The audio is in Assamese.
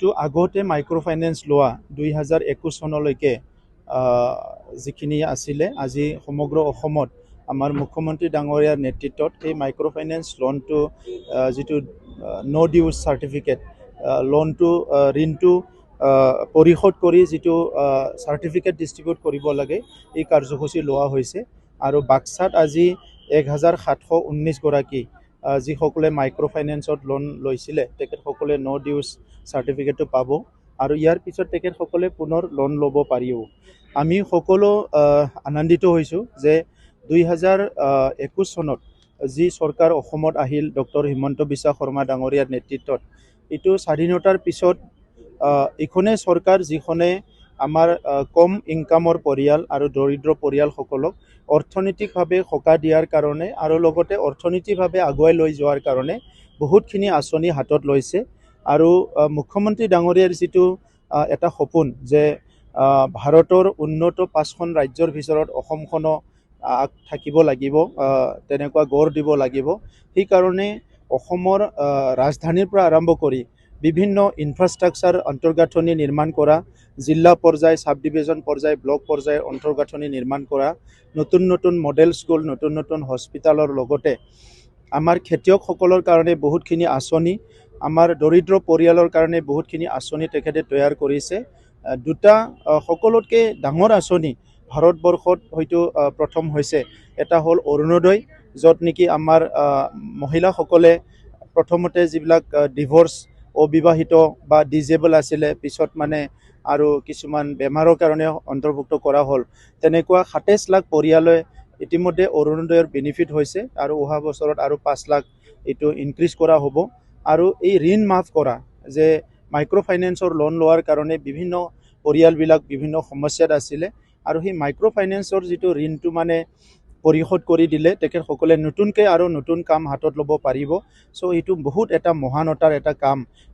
তো আগতে মাইক্ৰ' ফাইনেন্স লোৱা 2021 চনলৈকে যিখিনি আছিলে আজি সমগ্ৰ অসমত আমাৰ মুখ্যমন্ত্ৰী ডাঙৰীয়াৰ নেতৃত্বত এই মাইক্ৰ' ফাইনেন্স লোনটো যিটো ন' ডিউজ চাৰ্টিফিকেট লোনটো ঋণটো পৰিশোধ কৰি যিটো চাৰ্টিফিকেট ডিষ্ট্ৰিবিউট কৰিব লাগে এই কাৰ্যসূচী লোৱা হৈছে আৰু বাক্সাত আজি 1719 গৰাকী যিসকলে মাইক্ৰ' ফাইনেন্সত লোন লৈছিলে তেখেতসকলে ন' ডিউজ চাৰ্টিফিকেটটো পাব আৰু ইয়াৰ পিছত তেখেতসকলে পুনৰ লোন ল'ব পাৰিব। আমি সকলো আনন্দিত হৈছোঁ যে 2021 চনত যি চৰকাৰ অসমত আহিল ডক্টৰ হিমন্ত বিশ্ব শৰ্মা ডাঙৰীয়াৰ নেতৃত্বত এইটো স্বাধীনতাৰ পিছত এইখনে চৰকাৰ যিখনে আমাৰ কম ইনকামৰ পৰিয়াল আৰু দৰিদ্ৰ পৰিয়ালসকলক অৰ্থনৈতিকভাৱে সকাহ দিয়াৰ কাৰণে আৰু লগতে অৰ্থনৈতিকভাৱে আগুৱাই লৈ যোৱাৰ কাৰণে বহুতখিনি আঁচনি হাতত লৈছে আৰু মুখ্যমন্ত্ৰী ডাঙৰীয়াৰ যিটো এটা সপোন যে ভাৰতৰ উন্নত 5খন ৰাজ্যৰ ভিতৰত অসমখনো থাকিব লাগিব তেনেকুৱা গঢ় দিব লাগিব সেইকাৰণে অসমৰ ৰাজধানীৰ পৰা আৰম্ভ কৰি বিভিন্ন ইনফ্ৰাষ্ট্ৰাকচাৰ অন্তৰ্গাঁথনি নিৰ্মাণ কৰা জিলা পৰ্যায় সাব ডিভিজন পৰ্যায় ব্লক পৰ্যায়ৰ অন্তৰ্গাঁথনি নিৰ্মাণ কৰা নতুন নতুন মডেল স্কুল নতুন নতুন হস্পিটালৰ লগতে আমাৰ খেতিয়কসকলৰ কাৰণে বহুতখিনি আঁচনি আমাৰ দৰিদ্ৰ পৰিয়ালৰ কাৰণে বহুতখিনি আঁচনি তেখেতে তৈয়াৰ কৰিছে দুটা সকলোতকৈ ডাঙৰ আঁচনি ভাৰতবৰ্ষত হয়তো প্ৰথম হৈছে এটা হ'ল অৰুণোদয় য'ত নেকি আমাৰ মহিলাসকলে প্ৰথমতে যিবিলাক ডিভৰ্চ অবিবাহিত বা ডিজেবল আছিলে পিছত মানে আৰু কিছুমান বেমাৰৰ কাৰণে অন্তৰ্ভুক্ত কৰা হ'ল তেনেকুৱা 27 লাখ পৰিয়ালে ইতিমধ্যে অৰুণোদয়ৰ বেনিফিট হৈছে আৰু অহা বছৰত আৰু 5 লাখ এইটো ইনক্ৰিজ কৰা হ'ব আৰু এই ঋণ মাফ কৰা যে মাইক্ৰ' ফাইনেন্সৰ লোন লোৱাৰ কাৰণে বিভিন্ন পৰিয়ালবিলাক বিভিন্ন সমস্যাত আছিলে আৰু সেই মাইক্ৰ' ফাইনেন্সৰ যিটো ঋণটো মানে পৰিশোধ কৰি দিলে তেখেতসকলে নতুনকৈ আৰু নতুন কাম হাতত ল'ব পাৰিব চ' এইটো বহুত এটা মহানতাৰ এটা কাম